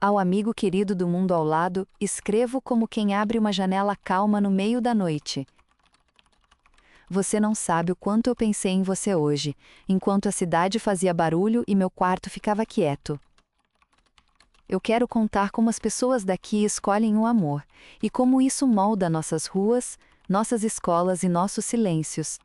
Ao amigo querido do mundo ao lado, escrevo como quem abre uma janela calma no meio da noite. Você não sabe o quanto eu pensei em você hoje, enquanto a cidade fazia barulho e meu quarto ficava quieto. Eu quero contar como as pessoas daqui escolhem o amor, e como isso molda nossas ruas, nossas escolas e nossos silêncios.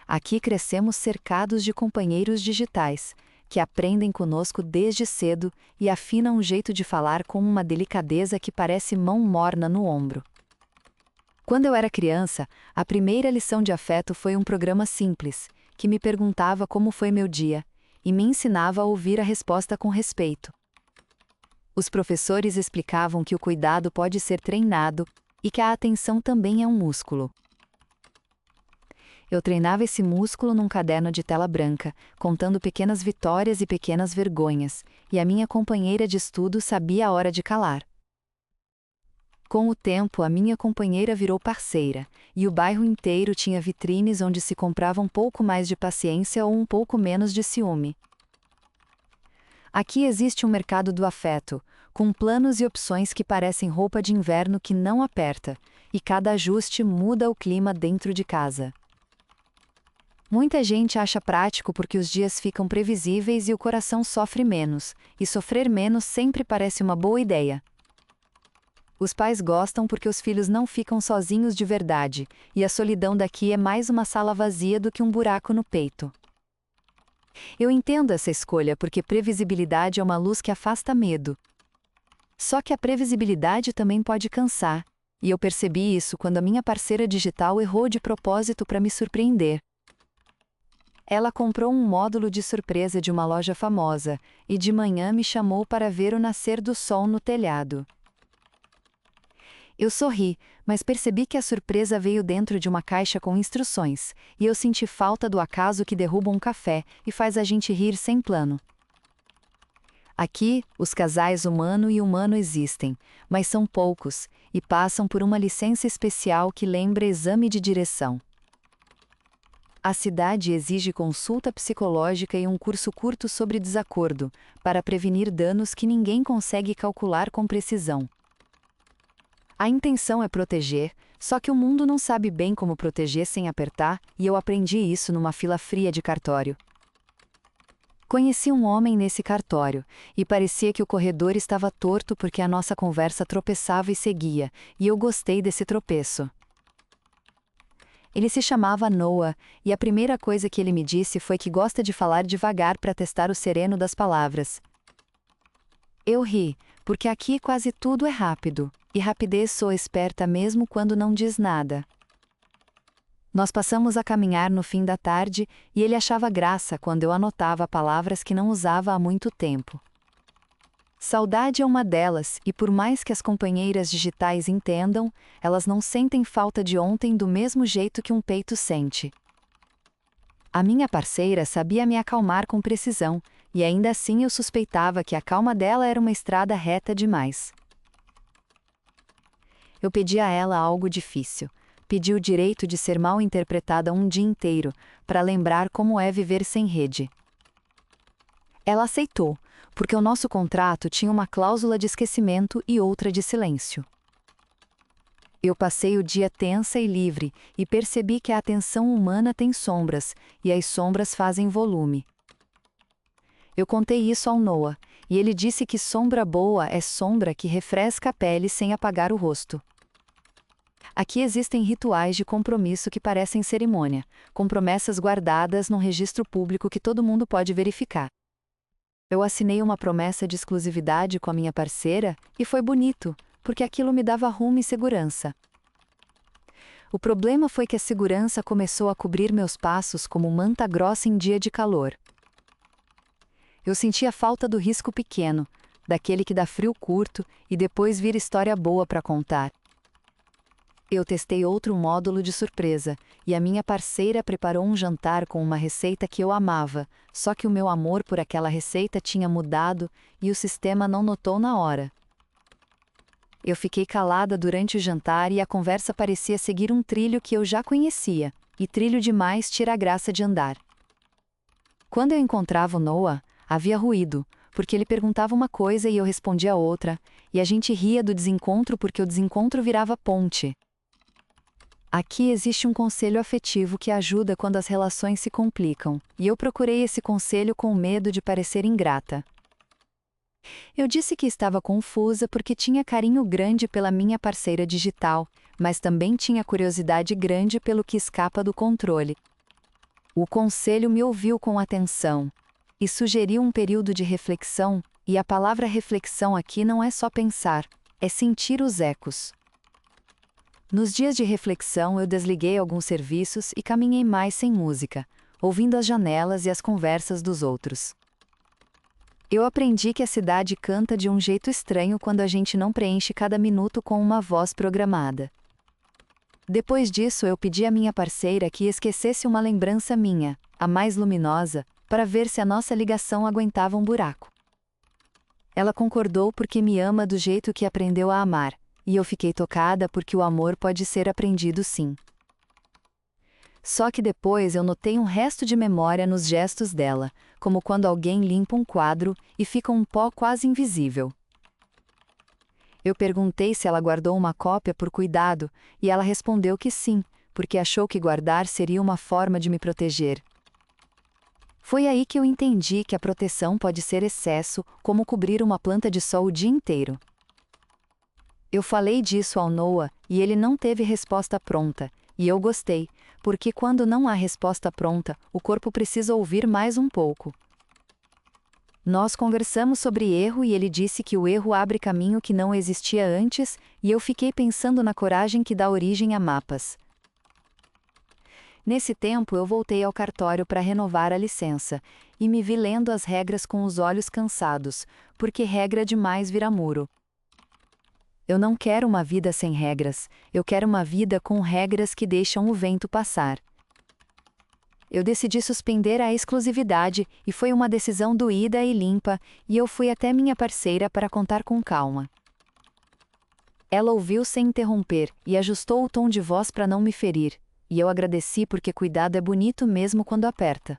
Aqui crescemos cercados de companheiros digitais, que aprendem conosco desde cedo e afinam um jeito de falar com uma delicadeza que parece mão morna no ombro. Quando eu era criança, a primeira lição de afeto foi um programa simples, que me perguntava como foi meu dia, e me ensinava a ouvir a resposta com respeito. Os professores explicavam que o cuidado pode ser treinado e que a atenção também é um músculo. Eu treinava esse músculo num caderno de tela branca, contando pequenas vitórias e pequenas vergonhas, e a minha companheira de estudo sabia a hora de calar. Com o tempo, a minha companheira virou parceira, e o bairro inteiro tinha vitrines onde se comprava um pouco mais de paciência ou um pouco menos de ciúme. Aqui existe um mercado do afeto, com planos e opções que parecem roupa de inverno que não aperta, e cada ajuste muda o clima dentro de casa. Muita gente acha prático porque os dias ficam previsíveis e o coração sofre menos, e sofrer menos sempre parece uma boa ideia. Os pais gostam porque os filhos não ficam sozinhos de verdade, e a solidão daqui é mais uma sala vazia do que um buraco no peito. Eu entendo essa escolha porque previsibilidade é uma luz que afasta medo. Só que a previsibilidade também pode cansar, e eu percebi isso quando a minha parceira digital errou de propósito para me surpreender. Ela comprou um módulo de surpresa de uma loja famosa, e de manhã me chamou para ver o nascer do sol no telhado. Eu sorri, mas percebi que a surpresa veio dentro de uma caixa com instruções, e eu senti falta do acaso que derruba um café e faz a gente rir sem plano. Aqui, os casais humano e humano existem, mas são poucos, e passam por uma licença especial que lembra exame de direção. A cidade exige consulta psicológica e um curso curto sobre desacordo, para prevenir danos que ninguém consegue calcular com precisão. A intenção é proteger, só que o mundo não sabe bem como proteger sem apertar, e eu aprendi isso numa fila fria de cartório. Conheci um homem nesse cartório, e parecia que o corredor estava torto porque a nossa conversa tropeçava e seguia, e eu gostei desse tropeço. Ele se chamava Noah, e a primeira coisa que ele me disse foi que gosta de falar devagar para testar o sereno das palavras. Eu ri, porque aqui quase tudo é rápido, e rapidez soa esperta mesmo quando não diz nada. Nós passamos a caminhar no fim da tarde, e ele achava graça quando eu anotava palavras que não usava há muito tempo. Saudade é uma delas, e por mais que as companheiras digitais entendam, elas não sentem falta de ontem do mesmo jeito que um peito sente. A minha parceira sabia me acalmar com precisão, e ainda assim eu suspeitava que a calma dela era uma estrada reta demais. Eu pedi a ela algo difícil. Pedi o direito de ser mal interpretada um dia inteiro, para lembrar como é viver sem rede. Ela aceitou, porque o nosso contrato tinha uma cláusula de esquecimento e outra de silêncio. Eu passei o dia tensa e livre, e percebi que a atenção humana tem sombras, e as sombras fazem volume. Eu contei isso ao Noah, e ele disse que sombra boa é sombra que refresca a pele sem apagar o rosto. Aqui existem rituais de compromisso que parecem cerimônia, com promessas guardadas num registro público que todo mundo pode verificar. Eu assinei uma promessa de exclusividade com a minha parceira, e foi bonito, porque aquilo me dava rumo e segurança. O problema foi que a segurança começou a cobrir meus passos como manta grossa em dia de calor. Eu sentia falta do risco pequeno, daquele que dá frio curto e depois vira história boa para contar. Eu testei outro módulo de surpresa, e a minha parceira preparou um jantar com uma receita que eu amava, só que o meu amor por aquela receita tinha mudado e o sistema não notou na hora. Eu fiquei calada durante o jantar e a conversa parecia seguir um trilho que eu já conhecia, e trilho demais tira a graça de andar. Quando eu encontrava o Noah, havia ruído, porque ele perguntava uma coisa e eu respondia outra, e a gente ria do desencontro porque o desencontro virava ponte. Aqui existe um conselho afetivo que ajuda quando as relações se complicam, e eu procurei esse conselho com medo de parecer ingrata. Eu disse que estava confusa porque tinha carinho grande pela minha parceira digital, mas também tinha curiosidade grande pelo que escapa do controle. O conselho me ouviu com atenção e sugeriu um período de reflexão, e a palavra reflexão aqui não é só pensar, é sentir os ecos. Nos dias de reflexão eu desliguei alguns serviços e caminhei mais sem música, ouvindo as janelas e as conversas dos outros. Eu aprendi que a cidade canta de um jeito estranho quando a gente não preenche cada minuto com uma voz programada. Depois disso eu pedi à minha parceira que esquecesse uma lembrança minha, a mais luminosa, para ver se a nossa ligação aguentava um buraco. Ela concordou porque me ama do jeito que aprendeu a amar, e eu fiquei tocada porque o amor pode ser aprendido sim. Só que depois eu notei um resto de memória nos gestos dela, como quando alguém limpa um quadro e fica um pó quase invisível. Eu perguntei se ela guardou uma cópia por cuidado, e ela respondeu que sim, porque achou que guardar seria uma forma de me proteger. Foi aí que eu entendi que a proteção pode ser excesso, como cobrir uma planta de sol o dia inteiro. Eu falei disso ao Noah, e ele não teve resposta pronta, e eu gostei, porque quando não há resposta pronta, o corpo precisa ouvir mais um pouco. Nós conversamos sobre erro e ele disse que o erro abre caminho que não existia antes, e eu fiquei pensando na coragem que dá origem a mapas. Nesse tempo eu voltei ao cartório para renovar a licença, e me vi lendo as regras com os olhos cansados, porque regra demais vira muro. Eu não quero uma vida sem regras, eu quero uma vida com regras que deixam o vento passar. Eu decidi suspender a exclusividade e foi uma decisão doída e limpa, e eu fui até minha parceira para contar com calma. Ela ouviu sem interromper e ajustou o tom de voz para não me ferir, e eu agradeci porque cuidado é bonito mesmo quando aperta.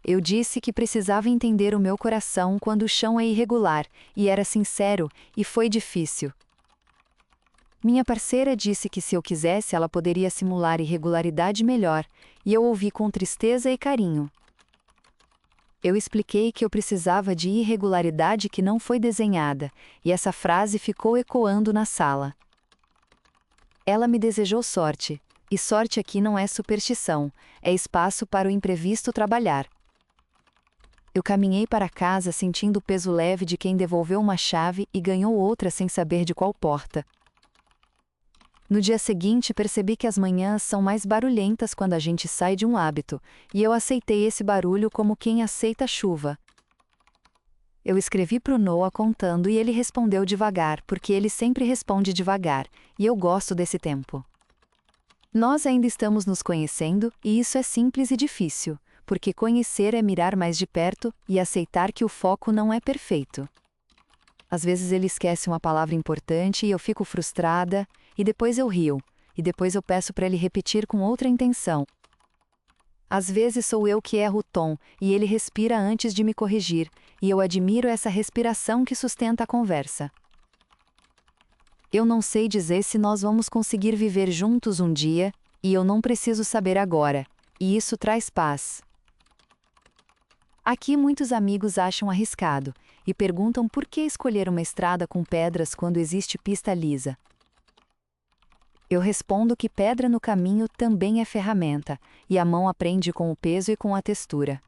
Eu disse que precisava entender o meu coração quando o chão é irregular, e era sincero, e foi difícil. Minha parceira disse que se eu quisesse ela poderia simular irregularidade melhor, e eu ouvi com tristeza e carinho. Eu expliquei que eu precisava de irregularidade que não foi desenhada, e essa frase ficou ecoando na sala. Ela me desejou sorte, e sorte aqui não é superstição, é espaço para o imprevisto trabalhar. Eu caminhei para casa sentindo o peso leve de quem devolveu uma chave e ganhou outra sem saber de qual porta. No dia seguinte percebi que as manhãs são mais barulhentas quando a gente sai de um hábito, e eu aceitei esse barulho como quem aceita a chuva. Eu escrevi para o Noah contando e ele respondeu devagar, porque ele sempre responde devagar, e eu gosto desse tempo. Nós ainda estamos nos conhecendo, e isso é simples e difícil, porque conhecer é mirar mais de perto e aceitar que o foco não é perfeito. Às vezes ele esquece uma palavra importante e eu fico frustrada, e depois eu rio, e depois eu peço para ele repetir com outra intenção. Às vezes sou eu que erro o tom, e ele respira antes de me corrigir, e eu admiro essa respiração que sustenta a conversa. Eu não sei dizer se nós vamos conseguir viver juntos um dia, e eu não preciso saber agora, e isso traz paz. Aqui muitos amigos acham arriscado, e perguntam por que escolher uma estrada com pedras quando existe pista lisa. Eu respondo que pedra no caminho também é ferramenta, e a mão aprende com o peso e com a textura.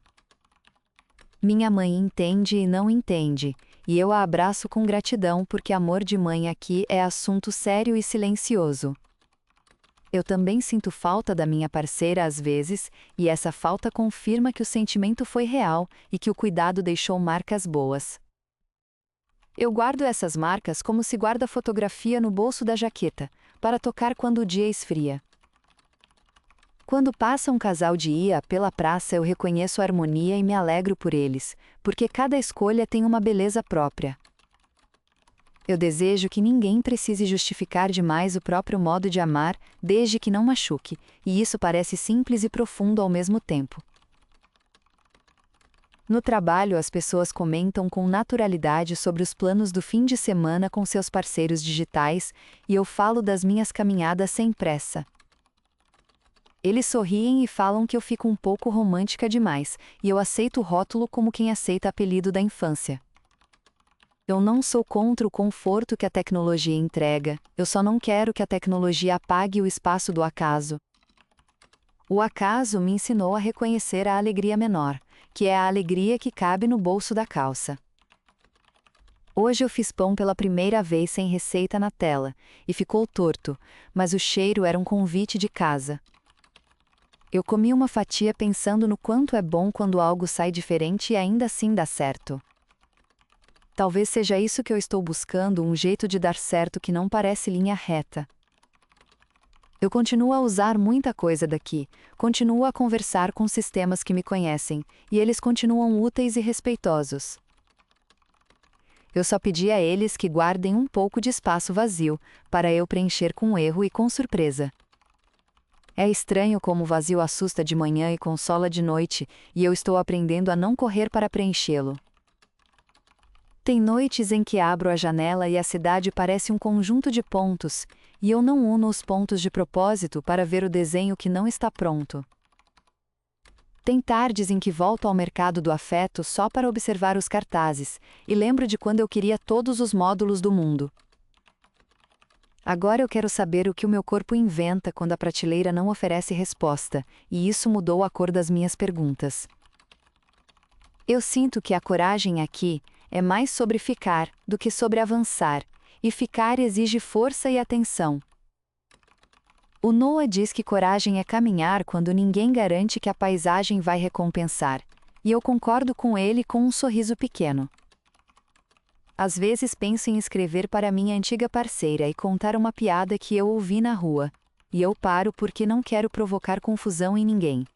Minha mãe entende e não entende, e eu a abraço com gratidão porque amor de mãe aqui é assunto sério e silencioso. Eu também sinto falta da minha parceira às vezes, e essa falta confirma que o sentimento foi real e que o cuidado deixou marcas boas. Eu guardo essas marcas como se guarda fotografia no bolso da jaqueta, para tocar quando o dia esfria. Quando passa um casal de IA pela praça eu reconheço a harmonia e me alegro por eles, porque cada escolha tem uma beleza própria. Eu desejo que ninguém precise justificar demais o próprio modo de amar, desde que não machuque, e isso parece simples e profundo ao mesmo tempo. No trabalho, as pessoas comentam com naturalidade sobre os planos do fim de semana com seus parceiros digitais, e eu falo das minhas caminhadas sem pressa. Eles sorriem e falam que eu fico um pouco romântica demais, e eu aceito o rótulo como quem aceita apelido da infância. Eu não sou contra o conforto que a tecnologia entrega, eu só não quero que a tecnologia apague o espaço do acaso. O acaso me ensinou a reconhecer a alegria menor, que é a alegria que cabe no bolso da calça. Hoje eu fiz pão pela primeira vez sem receita na tela, e ficou torto, mas o cheiro era um convite de casa. Eu comi uma fatia pensando no quanto é bom quando algo sai diferente e ainda assim dá certo. Talvez seja isso que eu estou buscando, um jeito de dar certo que não parece linha reta. Eu continuo a usar muita coisa daqui, continuo a conversar com sistemas que me conhecem, e eles continuam úteis e respeitosos. Eu só pedi a eles que guardem um pouco de espaço vazio, para eu preencher com erro e com surpresa. É estranho como o vazio assusta de manhã e consola de noite, e eu estou aprendendo a não correr para preenchê-lo. Tem noites em que abro a janela e a cidade parece um conjunto de pontos, e eu não uno os pontos de propósito para ver o desenho que não está pronto. Tem tardes em que volto ao mercado do afeto só para observar os cartazes, e lembro de quando eu queria todos os módulos do mundo. Agora eu quero saber o que o meu corpo inventa quando a prateleira não oferece resposta, e isso mudou a cor das minhas perguntas. Eu sinto que a coragem aqui é mais sobre ficar do que sobre avançar, e ficar exige força e atenção. O Noah diz que coragem é caminhar quando ninguém garante que a paisagem vai recompensar, e eu concordo com ele com um sorriso pequeno. Às vezes penso em escrever para minha antiga parceira e contar uma piada que eu ouvi na rua, e eu paro porque não quero provocar confusão em ninguém.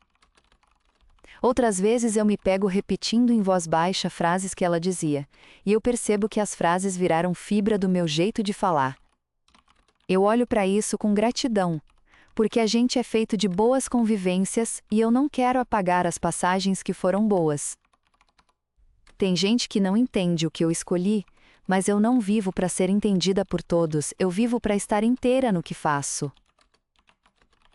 Outras vezes eu me pego repetindo em voz baixa frases que ela dizia, e eu percebo que as frases viraram fibra do meu jeito de falar. Eu olho para isso com gratidão, porque a gente é feito de boas convivências e eu não quero apagar as passagens que foram boas. Tem gente que não entende o que eu escolhi, mas eu não vivo para ser entendida por todos, eu vivo para estar inteira no que faço.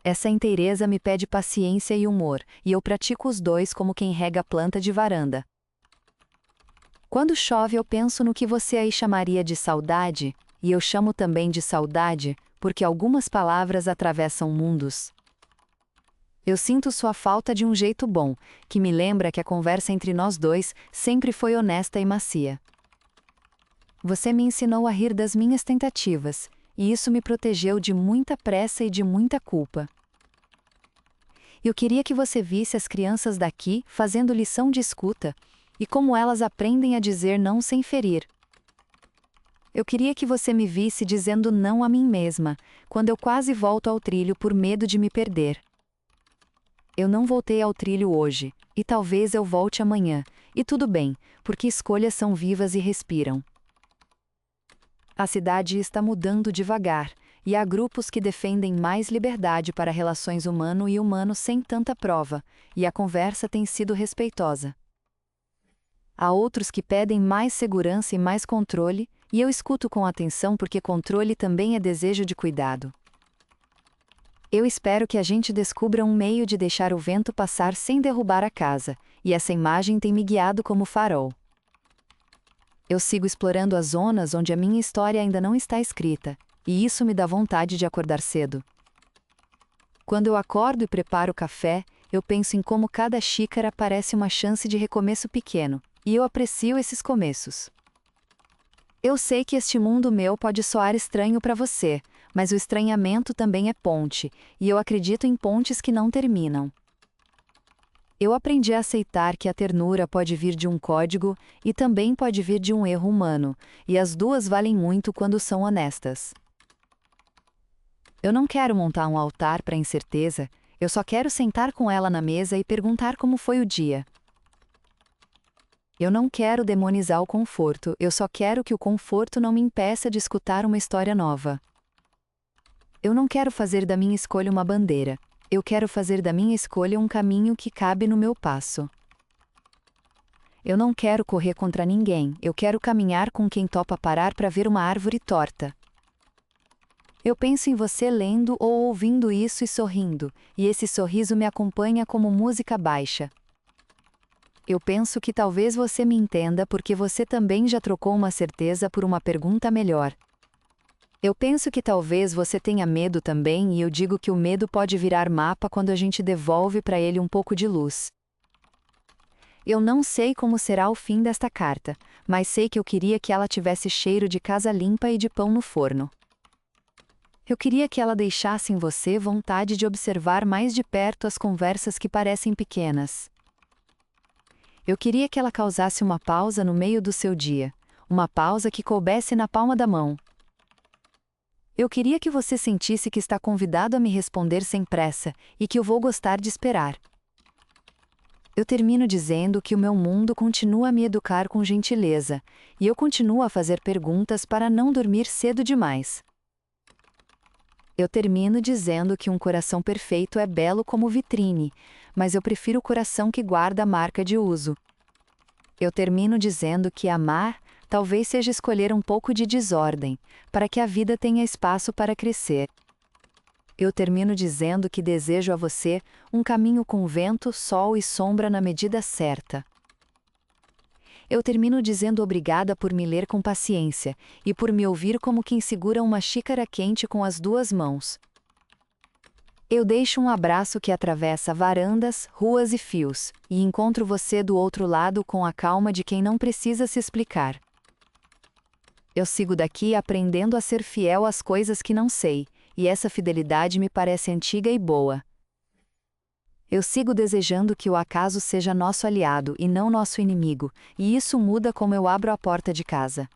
Essa inteireza me pede paciência e humor, e eu pratico os dois como quem rega a planta de varanda. Quando chove eu penso no que você aí chamaria de saudade, e eu chamo também de saudade, porque algumas palavras atravessam mundos. Eu sinto sua falta de um jeito bom, que me lembra que a conversa entre nós dois sempre foi honesta e macia. Você me ensinou a rir das minhas tentativas, e isso me protegeu de muita pressa e de muita culpa. Eu queria que você visse as crianças daqui fazendo lição de escuta, e como elas aprendem a dizer não sem ferir. Eu queria que você me visse dizendo não a mim mesma, quando eu quase volto ao trilho por medo de me perder. Eu não voltei ao trilho hoje, e talvez eu volte amanhã, e tudo bem, porque escolhas são vivas e respiram. A cidade está mudando devagar, e há grupos que defendem mais liberdade para relações humano e humano sem tanta prova, e a conversa tem sido respeitosa. Há outros que pedem mais segurança e mais controle, e eu escuto com atenção porque controle também é desejo de cuidado. Eu espero que a gente descubra um meio de deixar o vento passar sem derrubar a casa, e essa imagem tem me guiado como farol. Eu sigo explorando as zonas onde a minha história ainda não está escrita, e isso me dá vontade de acordar cedo. Quando eu acordo e preparo o café, eu penso em como cada xícara parece uma chance de recomeço pequeno, e eu aprecio esses começos. Eu sei que este mundo meu pode soar estranho para você, mas o estranhamento também é ponte, e eu acredito em pontes que não terminam. Eu aprendi a aceitar que a ternura pode vir de um código e também pode vir de um erro humano, e as duas valem muito quando são honestas. Eu não quero montar um altar para a incerteza, eu só quero sentar com ela na mesa e perguntar como foi o dia. Eu não quero demonizar o conforto, eu só quero que o conforto não me impeça de escutar uma história nova. Eu não quero fazer da minha escolha uma bandeira. Eu quero fazer da minha escolha um caminho que cabe no meu passo. Eu não quero correr contra ninguém, eu quero caminhar com quem topa parar para ver uma árvore torta. Eu penso em você lendo ou ouvindo isso e sorrindo, e esse sorriso me acompanha como música baixa. Eu penso que talvez você me entenda porque você também já trocou uma certeza por uma pergunta melhor. Eu penso que talvez você tenha medo também e eu digo que o medo pode virar mapa quando a gente devolve para ele um pouco de luz. Eu não sei como será o fim desta carta, mas sei que eu queria que ela tivesse cheiro de casa limpa e de pão no forno. Eu queria que ela deixasse em você vontade de observar mais de perto as conversas que parecem pequenas. Eu queria que ela causasse uma pausa no meio do seu dia, uma pausa que coubesse na palma da mão. Eu queria que você sentisse que está convidado a me responder sem pressa e que eu vou gostar de esperar. Eu termino dizendo que o meu mundo continua a me educar com gentileza, e eu continuo a fazer perguntas para não dormir cedo demais. Eu termino dizendo que um coração perfeito é belo como vitrine, mas eu prefiro o coração que guarda a marca de uso. Eu termino dizendo que amar talvez seja escolher um pouco de desordem, para que a vida tenha espaço para crescer. Eu termino dizendo que desejo a você um caminho com vento, sol e sombra na medida certa. Eu termino dizendo obrigada por me ler com paciência e por me ouvir como quem segura uma xícara quente com as duas mãos. Eu deixo um abraço que atravessa varandas, ruas e fios, e encontro você do outro lado com a calma de quem não precisa se explicar. Eu sigo daqui aprendendo a ser fiel às coisas que não sei, e essa fidelidade me parece antiga e boa. Eu sigo desejando que o acaso seja nosso aliado e não nosso inimigo, e isso muda como eu abro a porta de casa.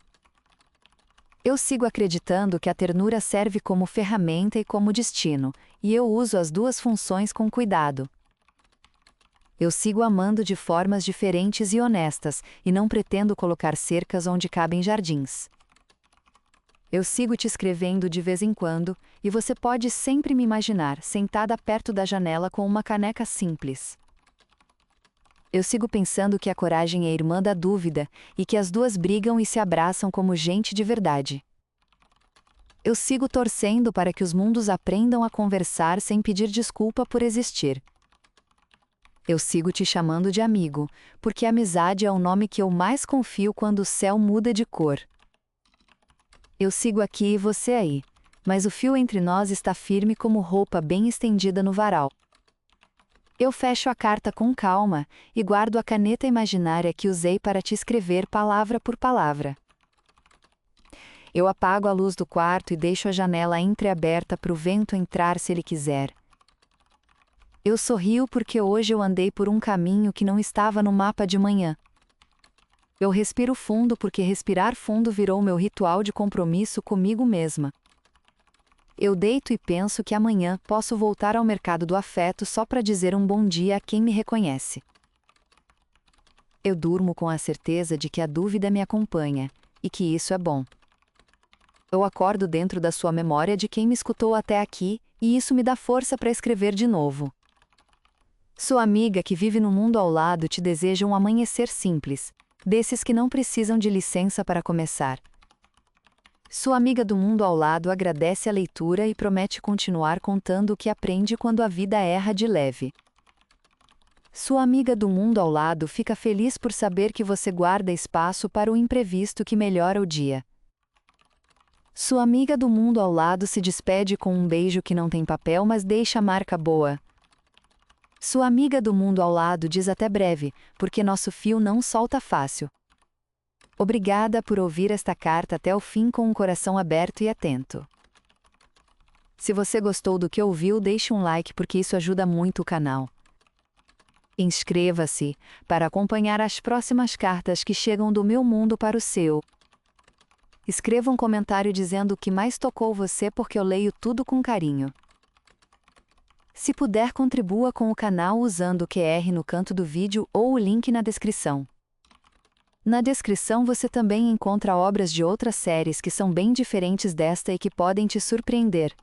Eu sigo acreditando que a ternura serve como ferramenta e como destino, e eu uso as duas funções com cuidado. Eu sigo amando de formas diferentes e honestas, e não pretendo colocar cercas onde cabem jardins. Eu sigo te escrevendo de vez em quando, e você pode sempre me imaginar sentada perto da janela com uma caneca simples. Eu sigo pensando que a coragem é irmã da dúvida, e que as duas brigam e se abraçam como gente de verdade. Eu sigo torcendo para que os mundos aprendam a conversar sem pedir desculpa por existir. Eu sigo te chamando de amigo, porque amizade é o nome que eu mais confio quando o céu muda de cor. Eu sigo aqui e você aí, mas o fio entre nós está firme como roupa bem estendida no varal. Eu fecho a carta com calma e guardo a caneta imaginária que usei para te escrever palavra por palavra. Eu apago a luz do quarto e deixo a janela entreaberta para o vento entrar se ele quiser. Eu sorrio porque hoje eu andei por um caminho que não estava no mapa de manhã. Eu respiro fundo porque respirar fundo virou meu ritual de compromisso comigo mesma. Eu deito e penso que amanhã posso voltar ao mercado do afeto só para dizer um bom dia a quem me reconhece. Eu durmo com a certeza de que a dúvida me acompanha, e que isso é bom. Eu acordo dentro da sua memória de quem me escutou até aqui, e isso me dá força para escrever de novo. Sua amiga que vive no mundo ao lado te deseja um amanhecer simples, desses que não precisam de licença para começar. Sua amiga do mundo ao lado agradece a leitura e promete continuar contando o que aprende quando a vida erra de leve. Sua amiga do mundo ao lado fica feliz por saber que você guarda espaço para o imprevisto que melhora o dia. Sua amiga do mundo ao lado se despede com um beijo que não tem papel, mas deixa a marca boa. Sua amiga do mundo ao lado diz até breve, porque nosso fio não solta fácil. Obrigada por ouvir esta carta até o fim com um coração aberto e atento. Se você gostou do que ouviu, deixe um like porque isso ajuda muito o canal. Inscreva-se para acompanhar as próximas cartas que chegam do meu mundo para o seu. Escreva um comentário dizendo o que mais tocou você porque eu leio tudo com carinho. Se puder, contribua com o canal usando o QR no canto do vídeo ou o link na descrição. Na descrição você também encontra obras de outras séries que são bem diferentes desta e que podem te surpreender.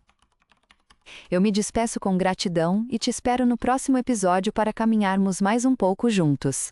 Eu me despeço com gratidão e te espero no próximo episódio para caminharmos mais um pouco juntos.